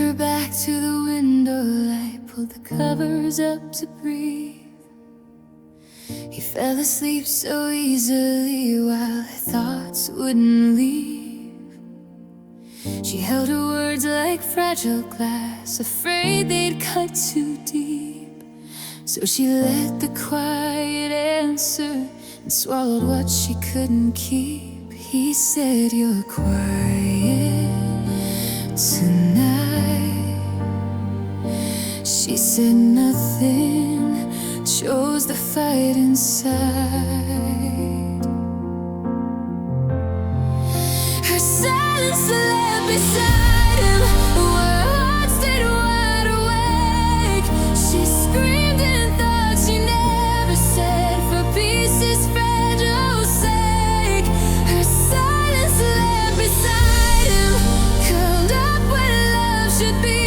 her back to the window light, pulled the covers up to breathe. He fell asleep so easily while her thoughts wouldn't leave. She held her words like fragile glass, afraid they'd cut too deep. So she let the quiet answer and swallowed what she couldn't keep. He said, "You're quiet tonight." She said nothing, chose the fight inside. Her silence lay beside him, her heart stayed wide awake. She screamed in thoughts she never said, for peace's fragile sake. Her silence lay beside him, curled up where love should be.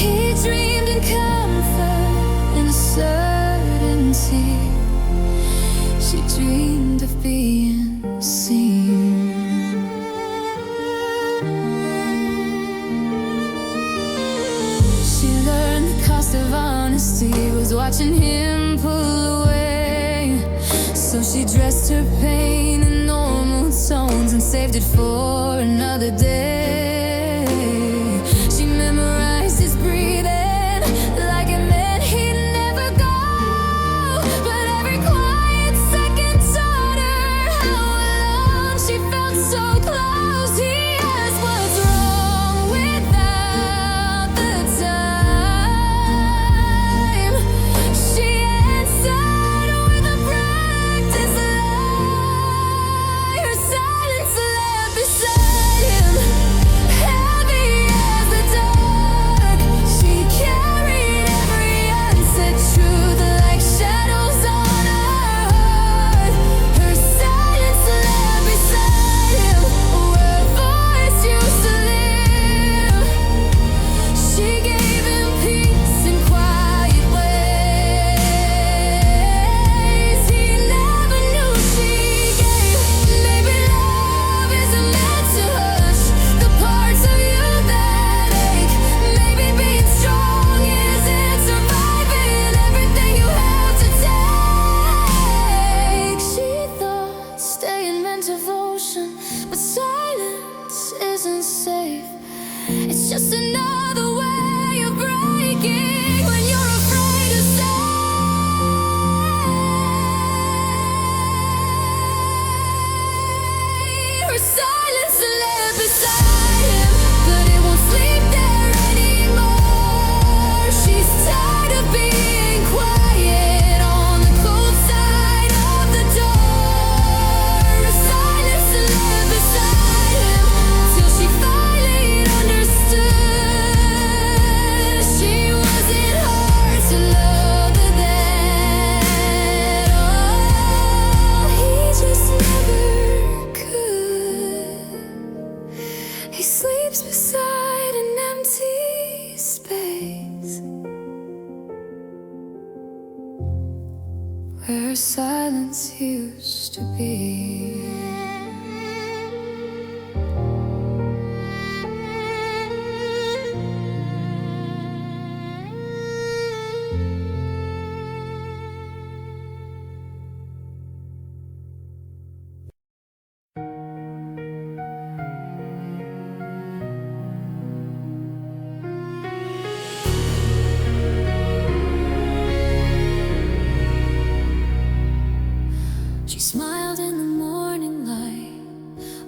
He dreamed in comfort and certainty. She dreamed of being seen. She learned the cost of honesty was watching him pull away. So she dressed her pain in normal tones and saved it for another day. She memorized his breathing like it meant he'd never go. But every quiet second taught her how alone she felt so close. He asked, "What's wrong without the time?" She answered with a practiced lie. Her silence lay beside him, heavy as the dark. She carried every unsaid truth like shadows on her heart. Her silence lay beside him, where a voice used to live. She gave him peace in quiet ways he never knew she gave. Maybe love isn't meant to hush the parts of you that ache. Maybe being strong isn't surviving everything you have to take. She thought staying meant devotion, but silence isn't safe. It's just another way of breaking when you're afraid to say. Her silence lay beside him, but it won't sleep there anymore. She's tired of being quiet on the cold side of the door. Her silence lay beside him till she finally understood she wasn't hard to love that all. He just never could. He sleeps beside an empty space where silence used to be. She smiled in the morning light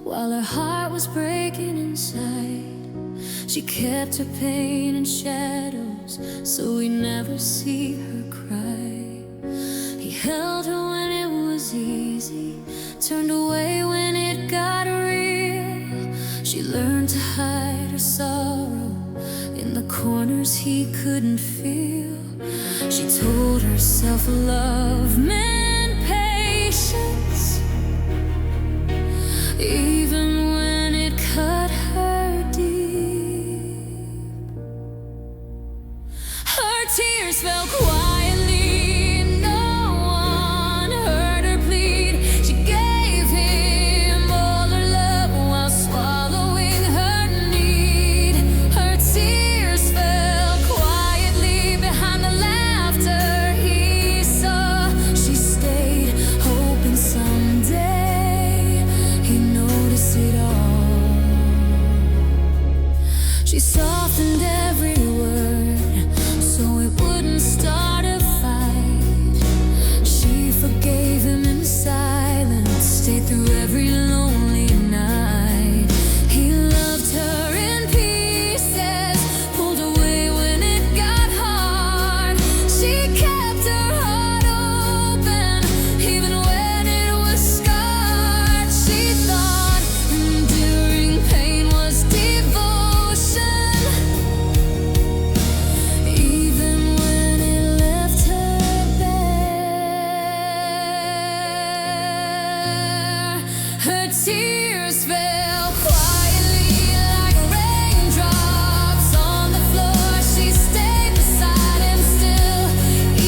while her heart was breaking inside. She kept her pain in shadows so we never see her cry. He held her when it was easy, turned away when it got real. She learned to hide her sorrow in the corners he couldn't feel. She told herself love meant patience, even when it cut her deep. Her tears fell quietly, no one heard her plead. She gave him all her love while swallowing her need. She softened every word so it wouldn't start a fight. She forgave him in silence, stayed through every lonely night. He loved her in pieces, pulled away when it got hard. She kept her heart open even when it was scarred. She thought enduring pain was devotion, even when it left her bare. Her tears fell quietly like raindrops on the floor. She stayed beside him still,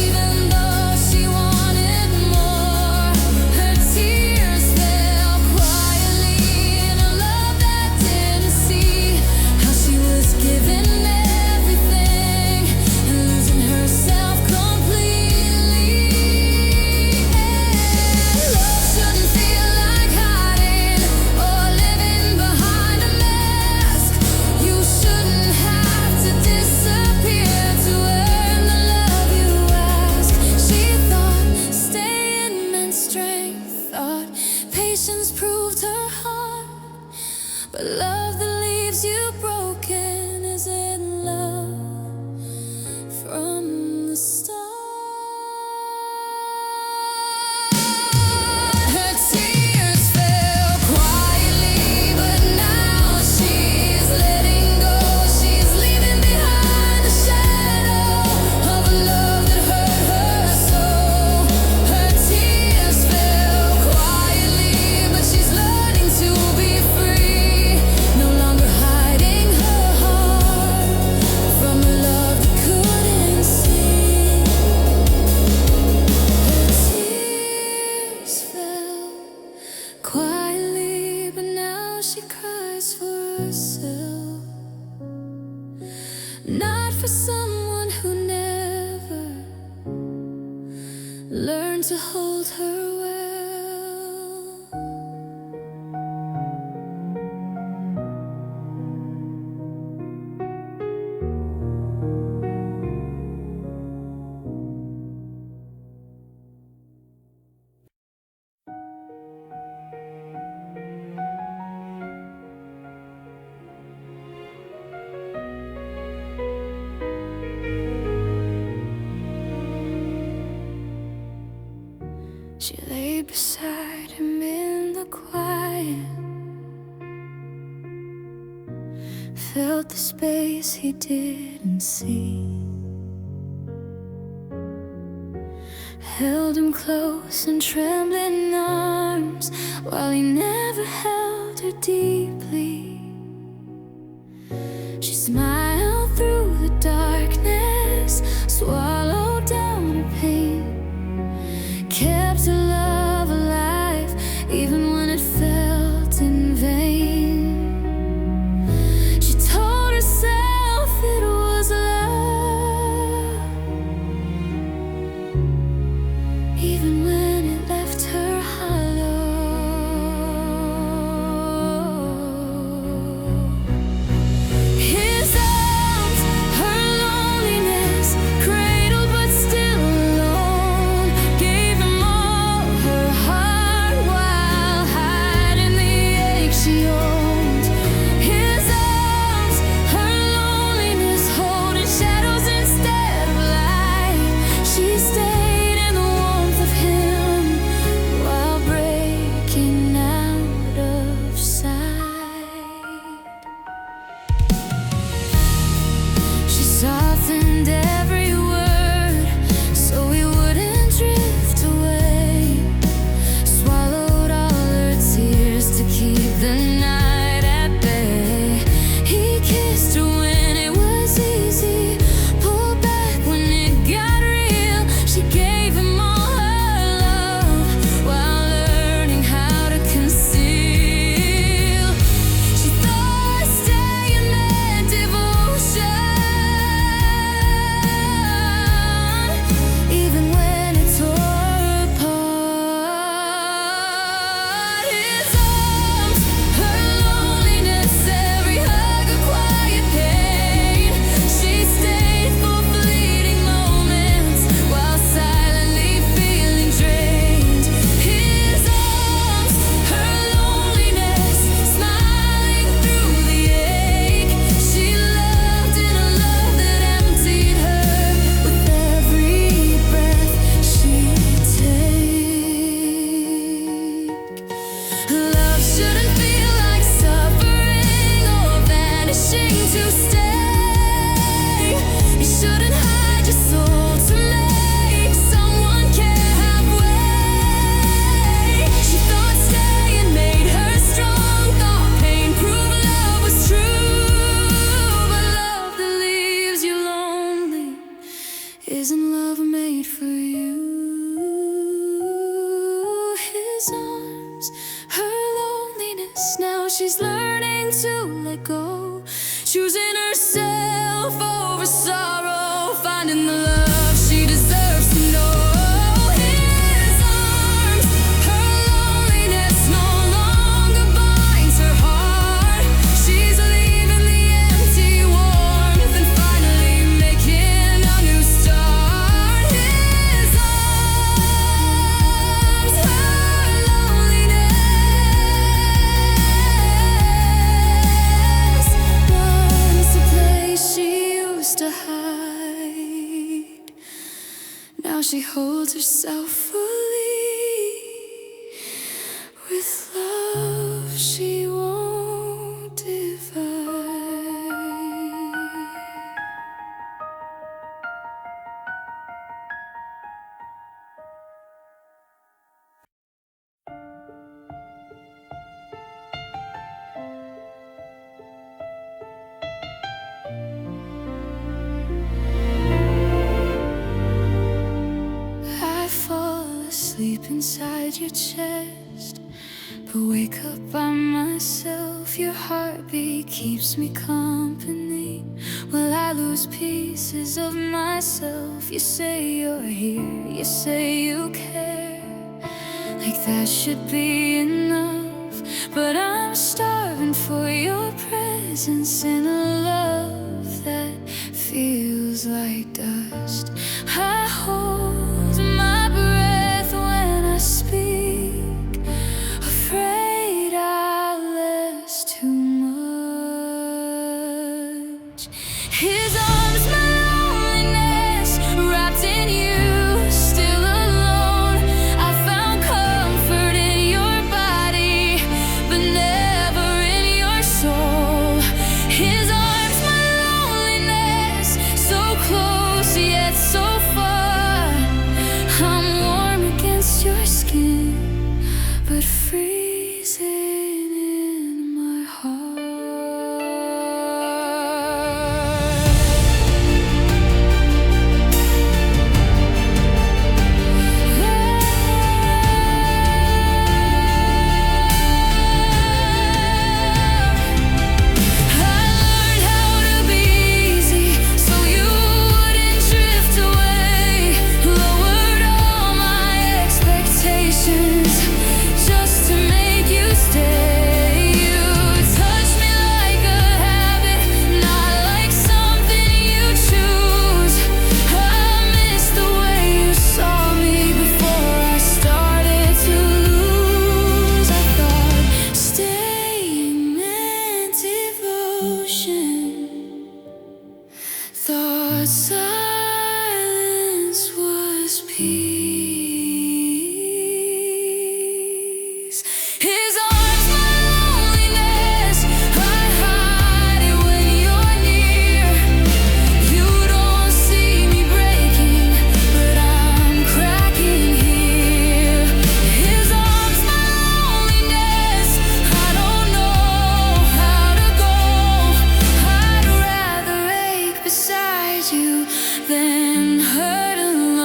even though she wanted more. Her tears fell quietly in a love that didn't see how she was giving everything and losing herself completely. Love shouldn't feel like hiding or living behind a mask. You shouldn't have to disappear to earn the love you ask. She thought staying meant strength, thought patience proved her heart. But love that leaves you broken isn't love from the start. Her tears fell quietly, but now she's letting go. She's leaving behind the shadow of a love that hurt her so. Her tears fell quietly, but she's learning to be free, no longer hiding her heart from a love that couldn't see. Her tears fell quietly, but now she cries for herself, not for someone who never learned to hold her well. She lay beside him in the quiet, felt the space he didn't see, held him close in trembling arms while he never held her deeply. She smiled through the darkness, swallowed down her pain, kept her love alive even when it felt in vain. She told herself it was love, even when it left her hollow. His arms, her loneliness, cradled but still alone, gave him all her heart while hiding the ache she owned. His arms, her loneliness, holding shadows instead of light. She stayed in the warmth of him while breaking out of sight. She softened every word so he wouldn't drift away, swallowed all her tears to keep the night at bay. He kissed her when it was easy, pulled back when it got real. She gave him all her love while learning how to conceal. She thought staying meant devotion, Shouldn't hide your soul to make someone care halfway. She thought staying made her strong, thought pain proved love was true. But love that leaves you lonely isn't love made for you. His arms, her loneliness, now she's learning to let go, choosing herself over sorrow, finding the love she deserves to know. His arms, her loneliness no longer binds her heart. She's leaving the empty warmth and finally making a new start. His arms, her loneliness, once a place she used to hide. Now she holds herself fully with love she won't divide. I fall asleep inside your chest, but wake up by myself. Your heartbeat keeps me company while I lose pieces of myself. You say you're here, you say you care, like that should be enough. But I'm starving for your presence in a love that feels like dust. I hold my breath when I speak, afraid I'll ask too much. His arms, my loneliness, wrapped in you, still alone. I found comfort in your body, but never in your soul. His arms, my loneliness, so close yet so far. I'm warm against your skin, but freezing in my heart. I learned how to be easy so you wouldn't drift away. Lowered all my expectations just to make you stay. You touched me like a habit, not like something you choose. I miss the way you saw me before I started to lose. I thought staying meant devotion, thought silence was peace. His arms, my loneliness, I hide it when you're near. You don't see me breaking, but I'm cracking here. His arms, my loneliness, I don't know how to go. I'd rather ache beside you than hurt alone.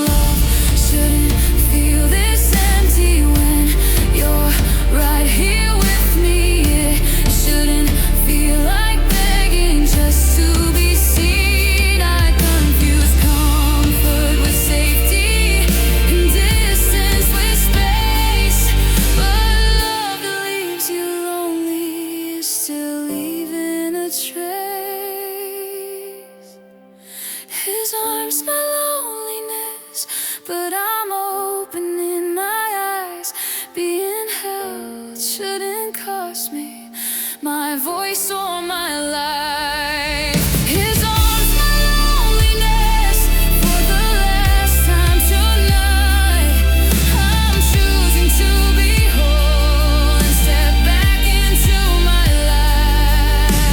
Love shouldn't feel this empty when you're right here with me. It shouldn't feel like begging just to be seen. I confuse comfort with safety and distance with space. But love that leaves you lonely is still leaving a trace. His arms, my loneliness, but I'm opening my eyes. Being held shouldn't cost me my voice or my life. His arms, my loneliness, for the last time tonight. I'm choosing to be whole and step back into my life.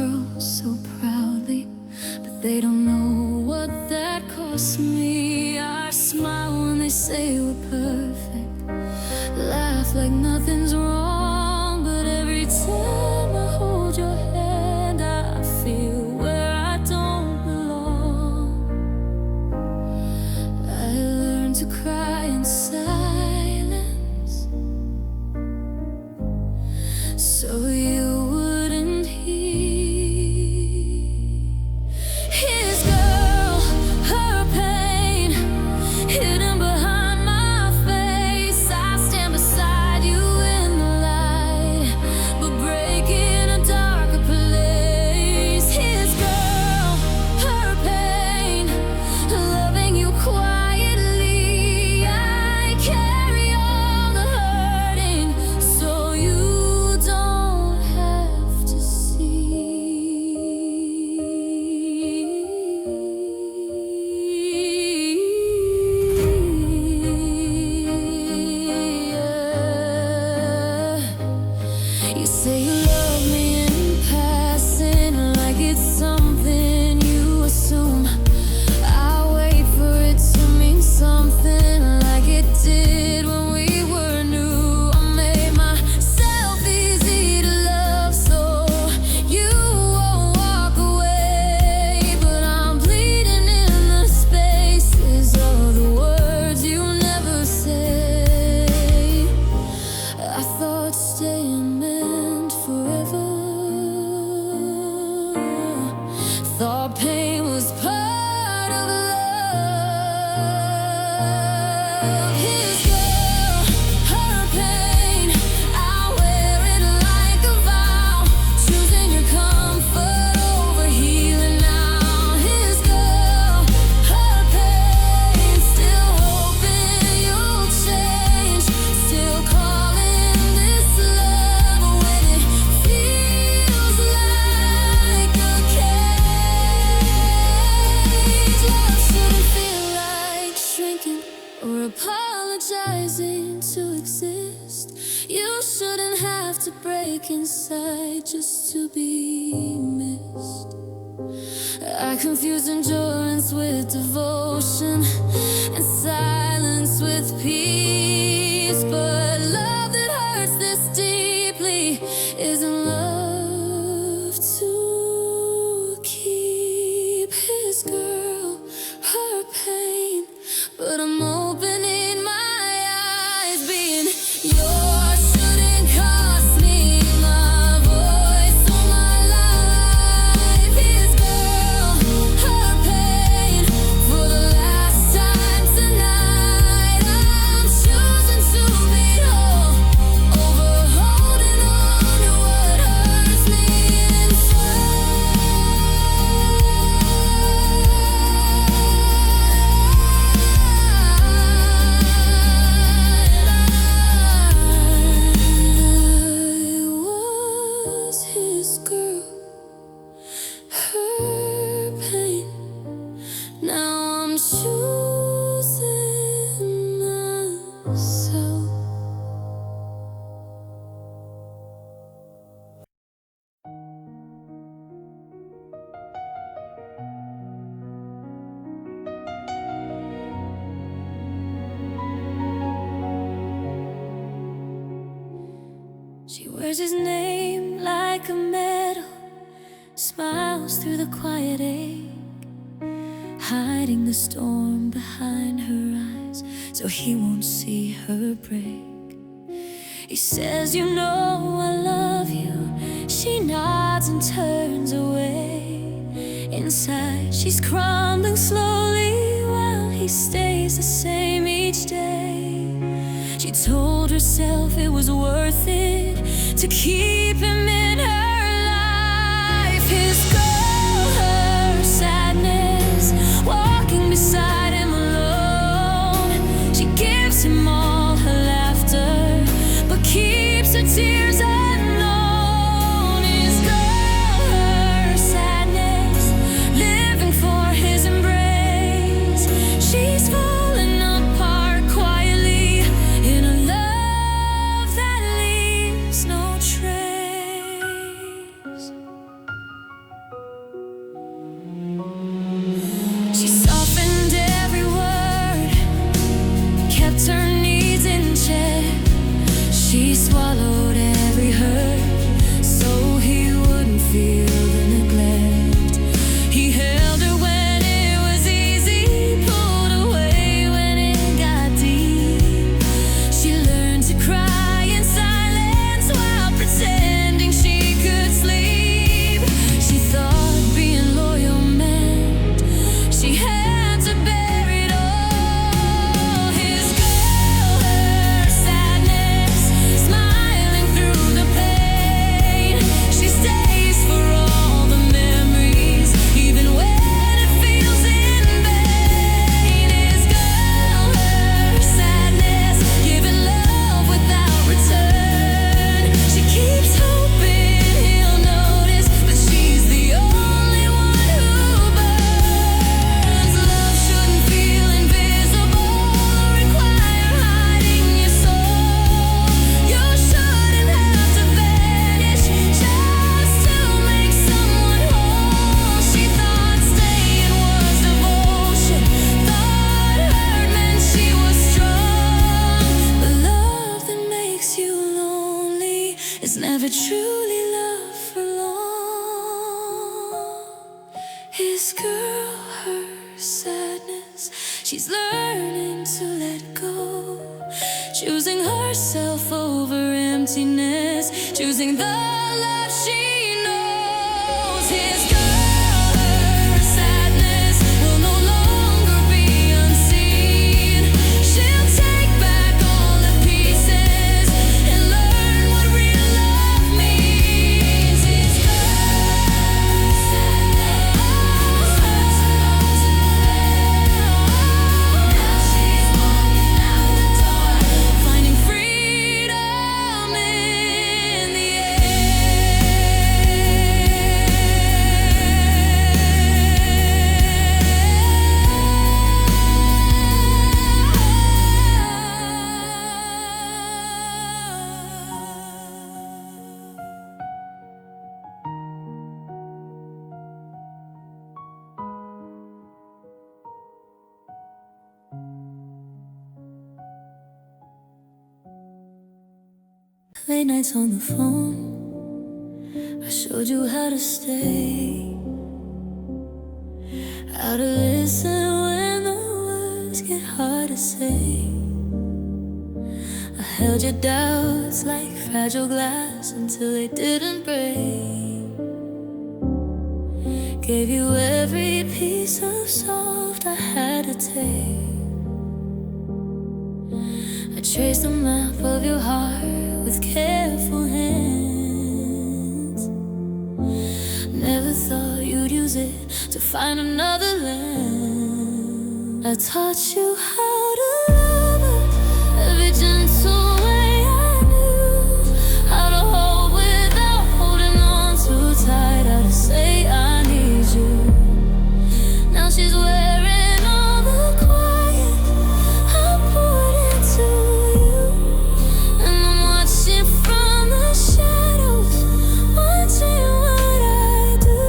girl so proudly, but they don't know what that cost me. I smile when they say we're perfect, laugh like nothing's wrong, but every time I hold your hand I feel where I don't belong. I learned to cry in silence so you wouldn't hear his girl, her pain hidden behind my face. I stand beside you in the light, but break in a darker place. His girl, her pain, loving you quietly. I carry all the hurting so you don't have to You say you love me in passing, like it's something you assume. I wait for it to mean something, like it did when we were new. I made myself easy to love so you won't walk away, but I'm bleeding in the spaces of the words you never say. I thought staying meant forever, thought pain was part of love. His girl, her pain, I wear it like a vow, choosing your comfort over healing now. His girl, her pain, still hoping you'll change, still calling this love when it feels like a cage. Love shouldn't feel like shrinking or apologizing to exist. You shouldn't have to break inside just to be missed. I confuse endurance with devotion and silence with peace, but love that hurts this deeply isn't love to keep. His girl, her pain, but I'm opening my eyes. Being yours shouldn't cost me my voice or my life. His girl, her pain, for the last time tonight. I'm choosing to be whole over holding on to what hurts me I was his girl, her pain. Now I'm choosing myself. She wears his name like a medal, smiles through the quiet ache, hiding the storm behind her eyes so he won't see her break. He says, you know I love you. She nods and turns away. Inside she's crumbling slowly while he stays the same each day. She told herself it was worth it to keep him in her life. His girl, her sadness, walking beside him alone. She gives him all her laughter, but keeps her tears unknown. His girl, her sadness, living for his embrace. She's falling apart quietly in a love that leaves no trace. this girl, her sadness, she's learning to let go, choosing herself over emptiness, choosing the love she knows. His girl, her sadness will no longer be unseen. She'll take back all the pieces and learn what real love means. His girl, sadness hurts her lungs and now she's walking out the door, finding freedom in the late nights on the phone, I showed you how to stay, how to listen when the words get hard to say. I held your doubts like fragile glass until they didn't break. Gave you every piece of soft I had to take. I traced the map of your heart with careful hands. Never thought you'd use it to find another land. I taught you how to love her, every gentle way I knew. How to hold without holding on too tight. How to say I need you. Now she's wearing all the quiet I put into you, and I'm watching from the shadows, watching what I do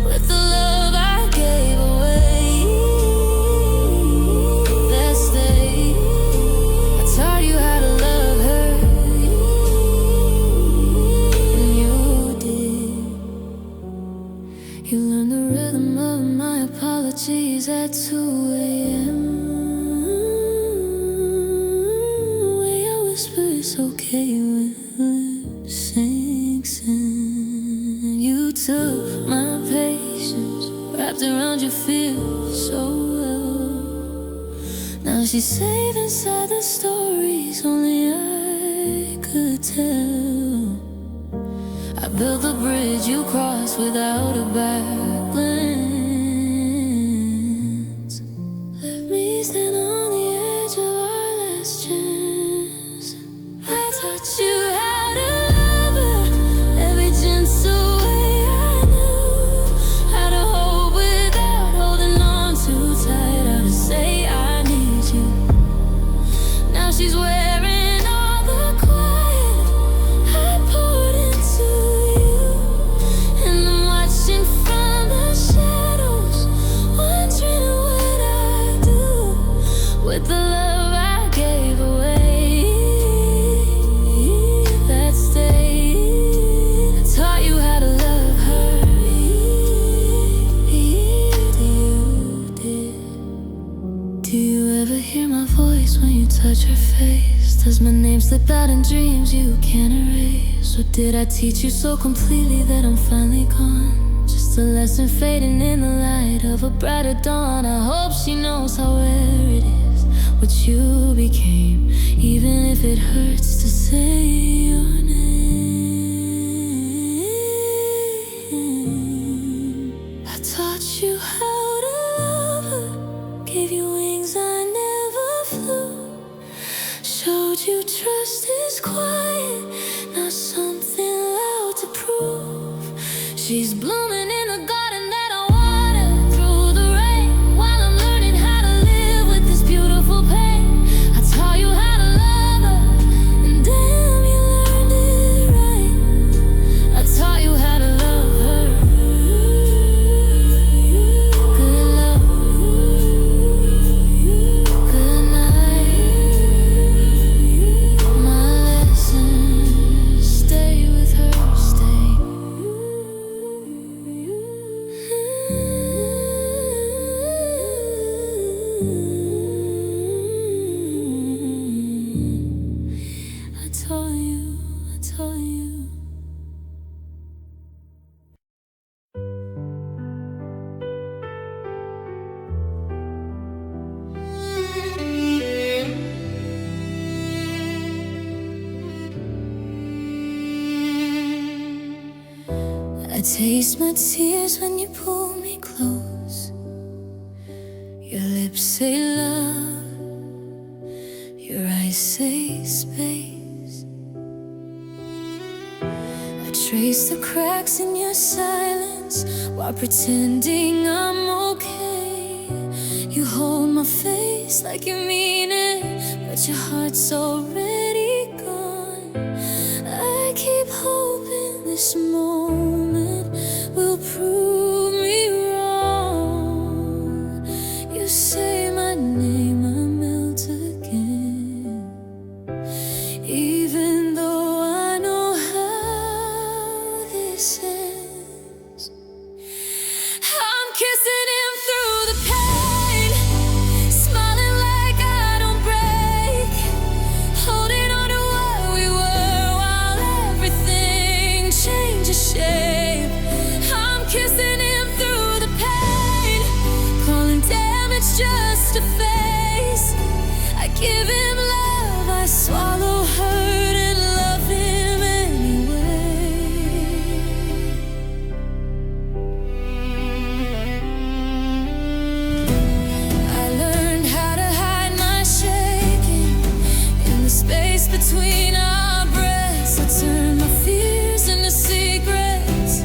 with the love I gave away. That stayed. I taught you how to love her, and you did. You learned the rhythm of my apologies at 2 a.m. Way I whisper it's okay when lip sinks in. You took my patience, wrapped around your fears so well. Now she's safe inside the stories only I could tell. I built the bridge you crossed without a back glance. Let me stand on the edge of our last chance. I taught you how to love her, every gentle way I knew. How to hold without holding on too tight. How to say I need you. Now she's wearing all the quiet I put into you, and I'm watching from the shadows, wondering what I do with the love I gave away. That stayed. I taught you how to love her. You did. Do you ever hear my voice when you touch her face? Does my name slip out in dreams you can't erase? Or did I teach you so completely that I'm finally gone? Just a lesson fading in the light of a brighter dawn. I hope she knows how rare it is what you became, even if it hurts to say your name. I taught you how to love her, gave you wings I never flew, showed you trust is quiet, not something loud to prove. She's blooming in the garden that I water through the rain, while I'm learning how to live with this beautiful pain. I taught you how to love her, and damn, you learned it right. I taught you how to love her. Good love, good night. My lessons, stay with her, stay. taste my tears when you pull me close. Your lips say love, your eyes say space. I trace the cracks in your silence while pretending I'm okay. You hold my face like you mean it, but your heart's already gone. I keep hoping this moment will prove me wrong. You say my name, I melt again, even though I know how this ends. I'm kissing him through the pain, smiling like I don't break, holding on to what we were while everything changes shape. I'm kissing him through the pain, calling damage just a face. I give him love, I swallow hurt and love him anyway. I learned how to hide my shaking in the space between our breaths. I turn my fears into secrets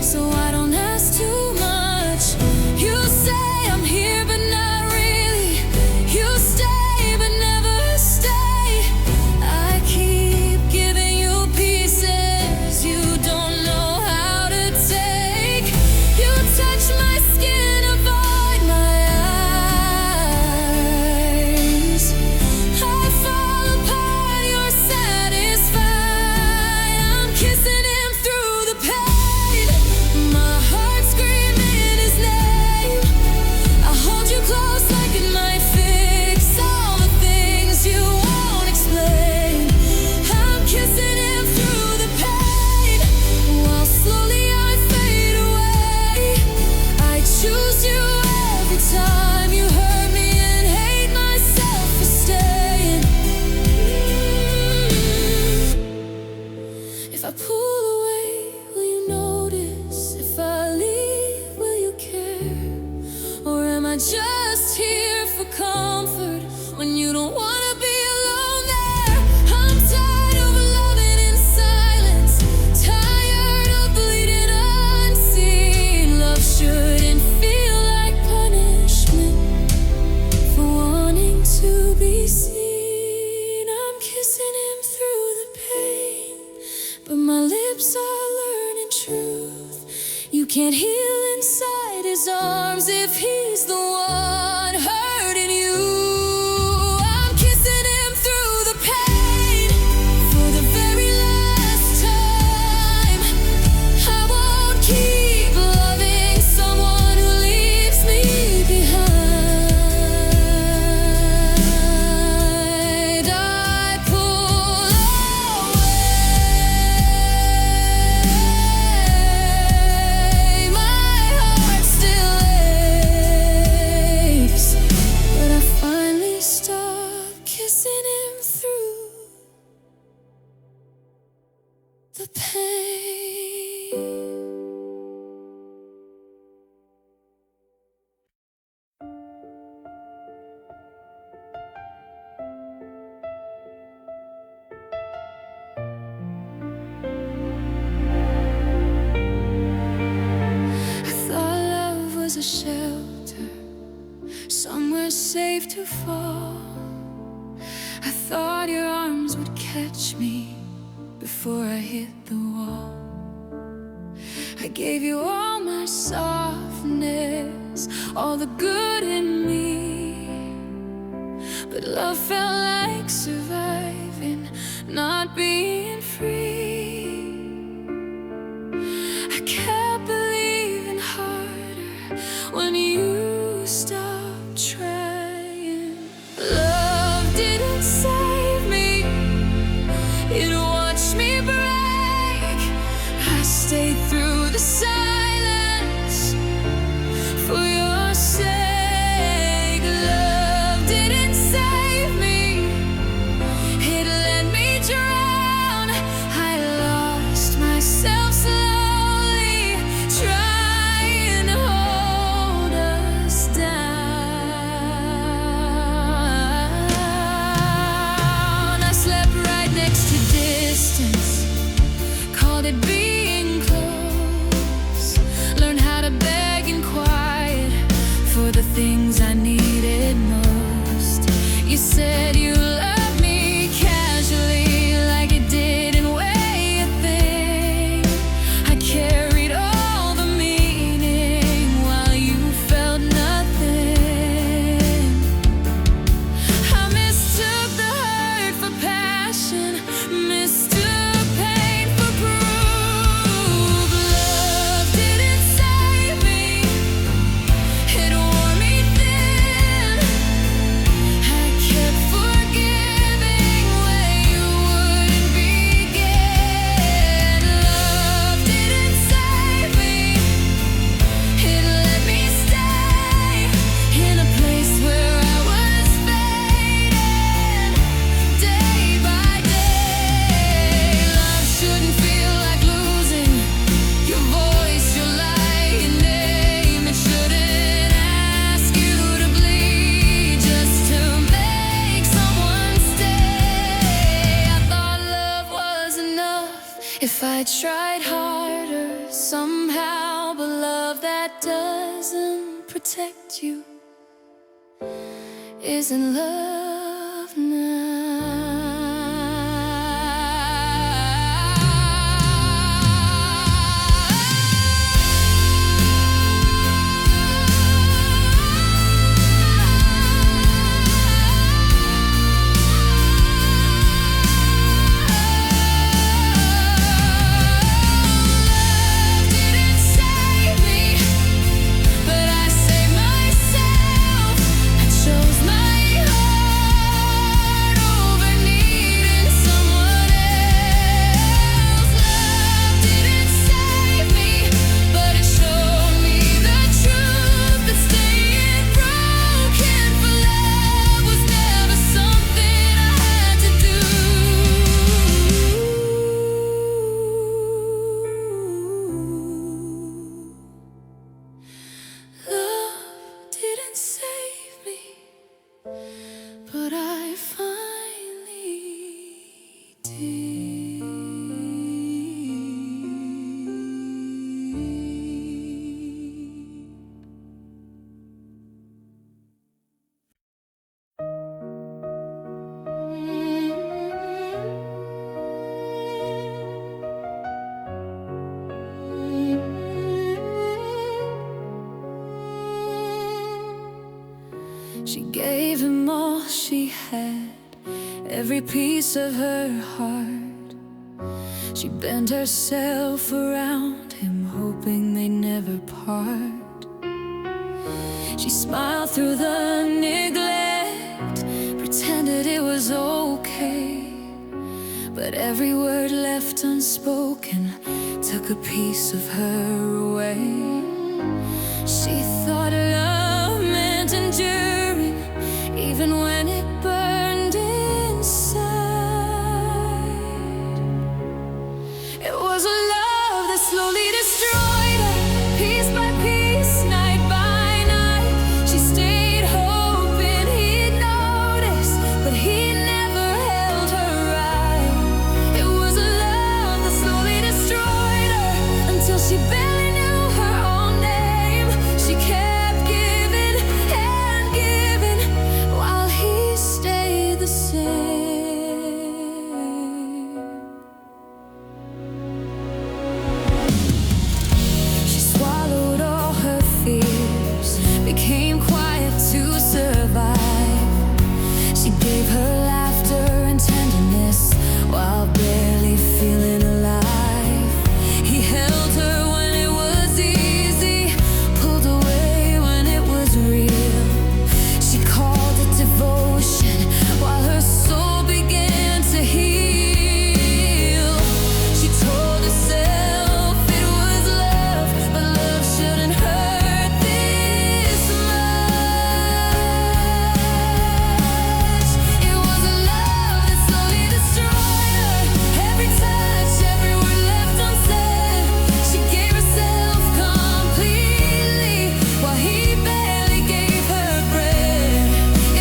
so I don't ask too much. You say I'm here but not really. You stay but never stay. I keep giving you pieces you don't know how to take. You touch my skin, avoid my eyes. I fall apart, you're satisfied. I'm kissing him through the pain, my heart screaming his name. I hold you close like it might fix all the things you won't explain. I'm kissing him through the pain, while slowly I fade away. I choose you every time you hurt me and hate myself for staying. If I pull away, will you notice? If I leave, will you care? Or am I just here for comfort when you don't wanna be alone there? I'm tired of loving in silence, tired of bleeding unseen. Love shouldn't feel like punishment for wanting to be seen. I'm kissing him through the pain, but my lips are learning truth. You can't heal inside his arms if he's the one hurting you. I'm kissing him through the pain for the very last time. I won't keep loving someone who leaves me behind. I pull away, my heart still aches, but I finally stop kissing him through the pain. I thought love was a shelter, somewhere safe to fall. I thought your arms would catch me before I hit the wall. I gave you all my softness, all the good in me, but love felt like surviving, not being free. I kept believing harder when you stopped trying. Love didn't save me, it watched me break. I stayed through the silence for your sake. Love didn't save me, it let me drown. I tried harder somehow, but love that doesn't protect you isn't love now. But I finally did. She gave him all she had, every piece of her heart. She bent herself around him, hoping they never part. She smiled through the neglect, pretended it was okay, but every word left unspoken took a piece of her away. She thought love meant enduring, even when it burned inside. It was a love that slowly destroyed her, piece by piece, night by night. She stayed hoping he'd notice, but he never held her right. It was a love that slowly destroyed her, until she barely knew her own name. She kept giving and giving, while he stayed the same. She swallowed all her fears, became quiet to survive. She gave her laughter and tenderness while barely feeling alive. He held her when it was easy, pulled away when it was real. She called it devotion while her soul began to heal. She told herself it was love, but love shouldn't hurt this much. It was a love that slowly destroyed her, every touch, every word left unsaid. She gave herself completely, while he barely gave her bread.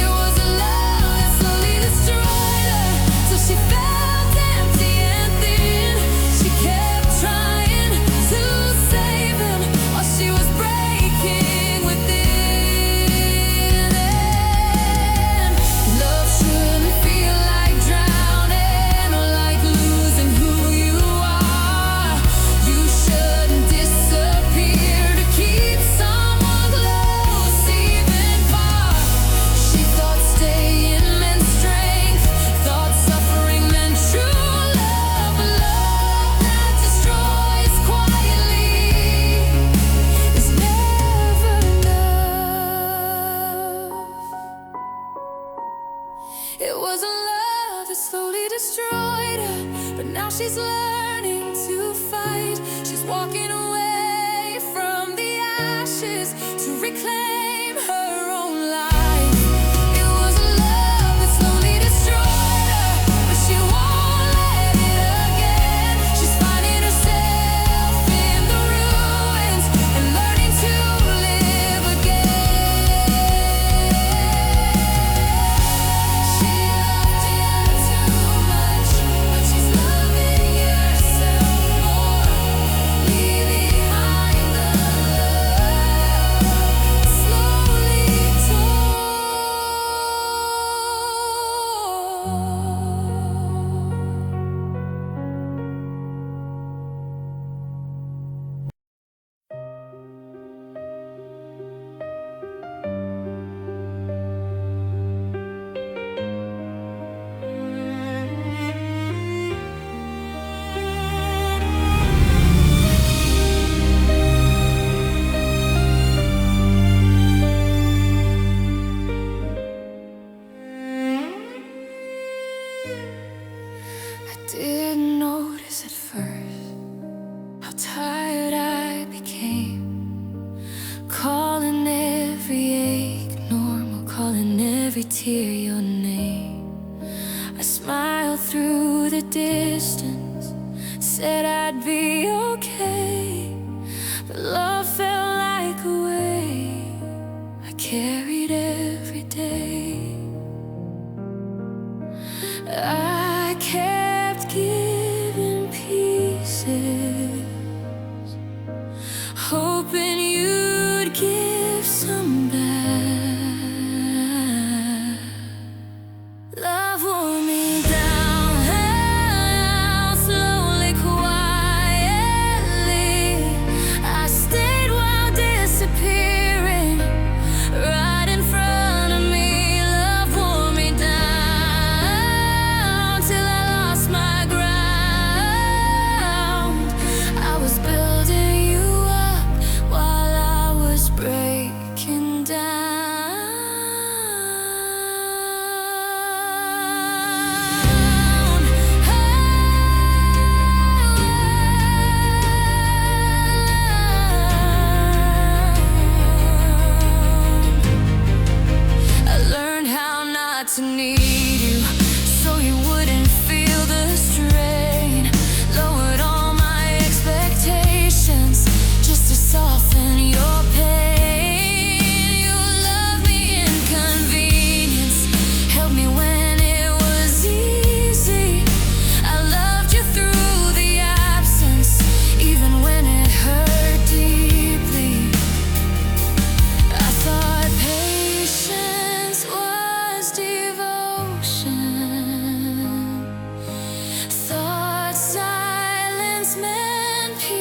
It was a love that slowly destroyed her, till she felt empty and thin. She kept trying to save him, while she was breaking within. And love shouldn't feel like drowning, or like losing who you are. You shouldn't disappear to keep someone close, even far. She thought staying meant strength, thought suffering meant true love. But love that destroys quietly is never enough. It wasn't love that slowly destroyed her, but now she's learning to fight. She's walking away from the ashes to reclaim her own life. It was a love that slowly destroyed her, but she won't let it again. She's finding herself in the ruins and learning to live again. She loved him too much, but she's loving herself more. hear your name. I smiled through the distance, said I'd be okay, but love felt like a weight I carried every day. I kept giving pieces, hoping you'd give some back. Love wore me down, slowly, quietly. I stayed while disappearing right in front of me. Love wore me down till I lost my ground. I was building you up while I was breaking down. I learned how not to need you, so you wouldn't feel the strain. Lowered all my expectations just to soften your pain. You loved me in convenience, helped me when it was easy. I loved you through the absence, even when it hurt deeply. I thought patience was devotion, thought silence meant peace.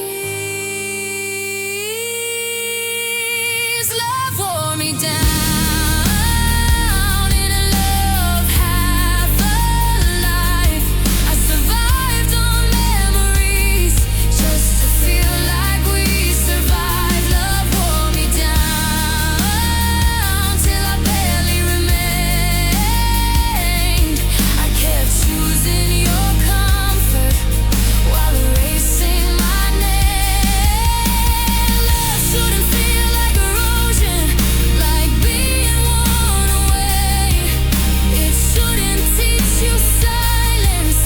Love wore me down in a love half alive. I survived on memories just to feel like we survived. Love wore me down till I barely remained. I kept choosing your comfort while erasing my name. Love shouldn't feel like erosion, like being worn away. It shouldn't teach you silence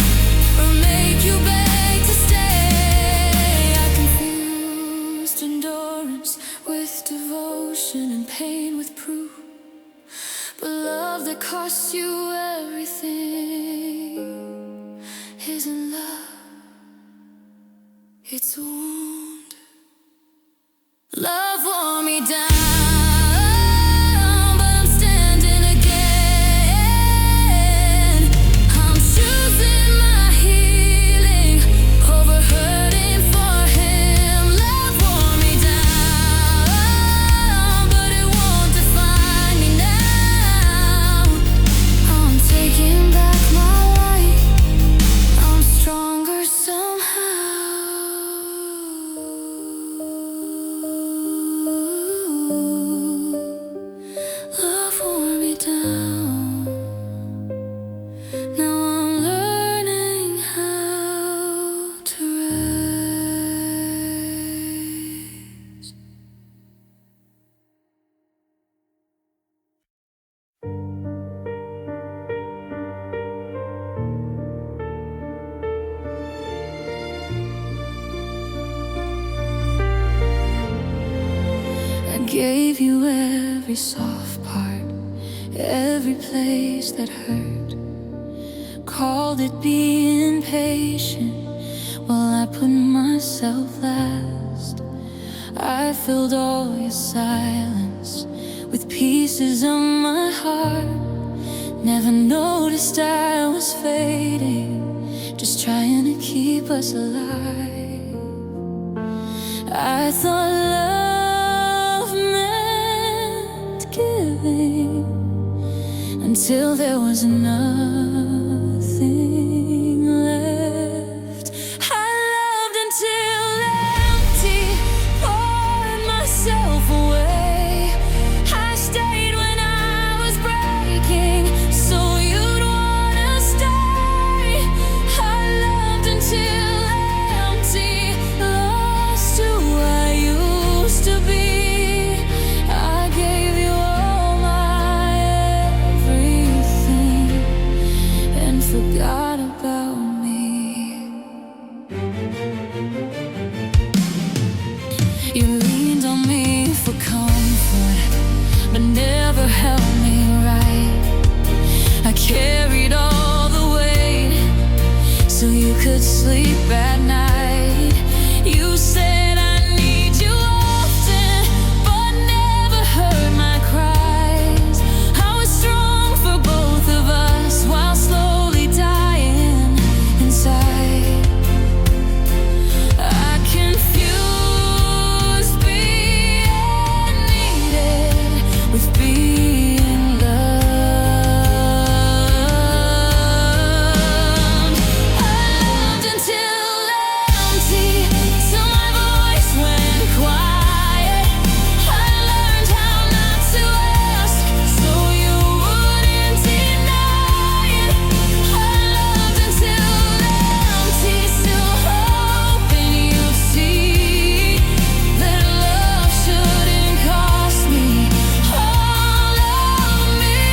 or make you beg to stay. I confused endurance with devotion and pain with proof, but love that costs you everything isn't love, it's a wound. Love wore me down, but I'm standing again. I'm choosing my healing over hurting for him. Love wore me down, but it won't define me now. I'm taking back my life, I'm stronger somehow. Love wore me down. Now I'm learning how to rise. I gave you every soft part, every place that hurt. Called it being patient while I put myself last. I filled all your silence with pieces of my heart. Never noticed I was fading, just trying to keep us alive. I thought love meant giving until there was nothing left. I loved until empty, poured myself away. I stayed when I was breaking, so you'd wanna stay. I loved until empty, lost who I used to be. I gave you all my every for comfort, but never held me right. I carried all the weight so you could sleep at night. You said I need you often, but never heard my cries. I was strong for both of us while slowly dying inside. I confused being needed with being loved. I loved until empty, till my voice went quiet. I learned how not to ask, so you wouldn't deny it. I loved until empty, still hoping you'd see that love shouldn't cost me all of me.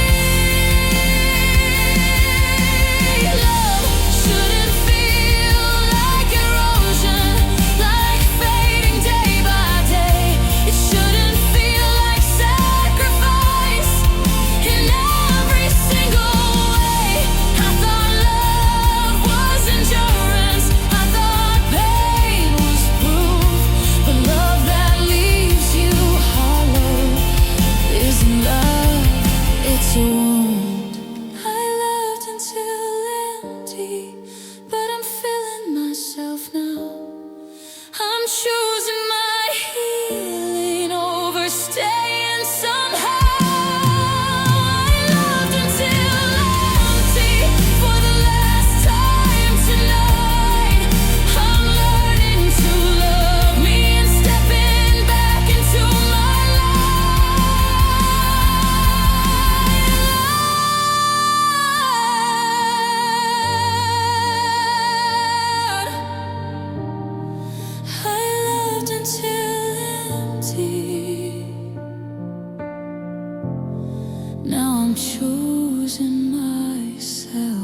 Love shouldn't feel like erosion, like fading day by day. It shouldn't feel like sacrifice in every single way. I thought love was endurance, I thought pain was proof, but love that leaves you hollow isn't love, it's a wound. I loved until empty, but I'm feeling myself now. I'm choosing my healing over staying somehow. I loved until empty for the last time tonight. I'm learning to love me and stepping back into my life. I loved until empty. Now I'm choosing myself.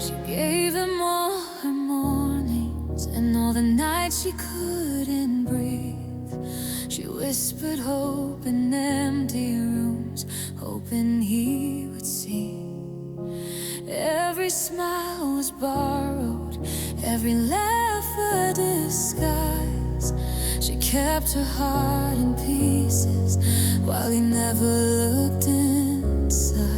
She gave him all her mornings and all the nights she couldn't breathe. She whispered hope in empty rooms, hoping he would see. Every smile was borrowed, every laugh a disguise. She kept her heart in pieces while he never looked inside.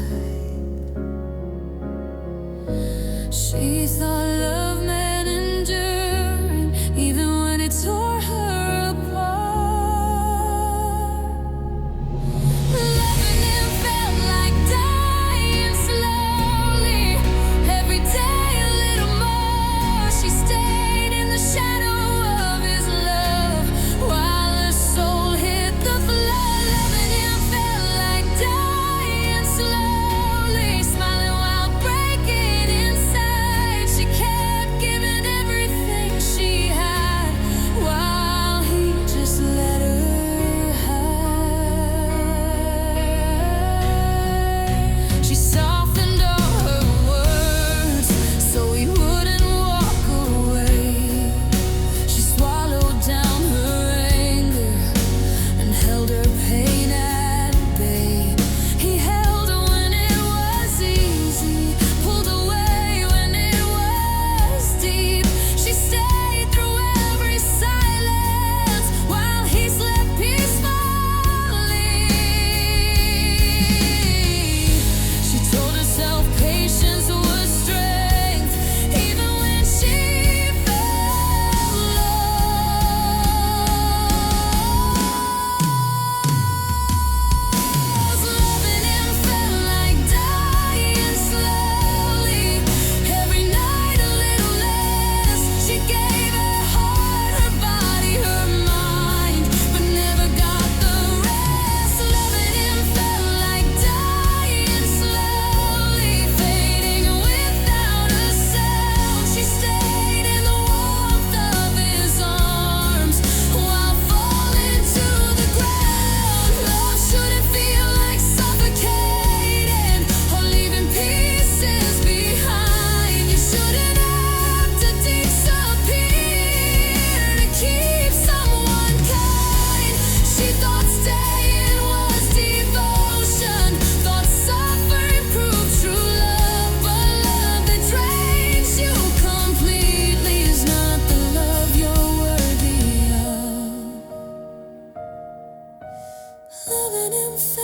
She thought love meant enduring, even when it tore her apart. Loving him felt like dying slowly. Every day a little more. She stayed in the shadow of his love while her soul hit the floor. Loving him felt like dying. Loving him fast.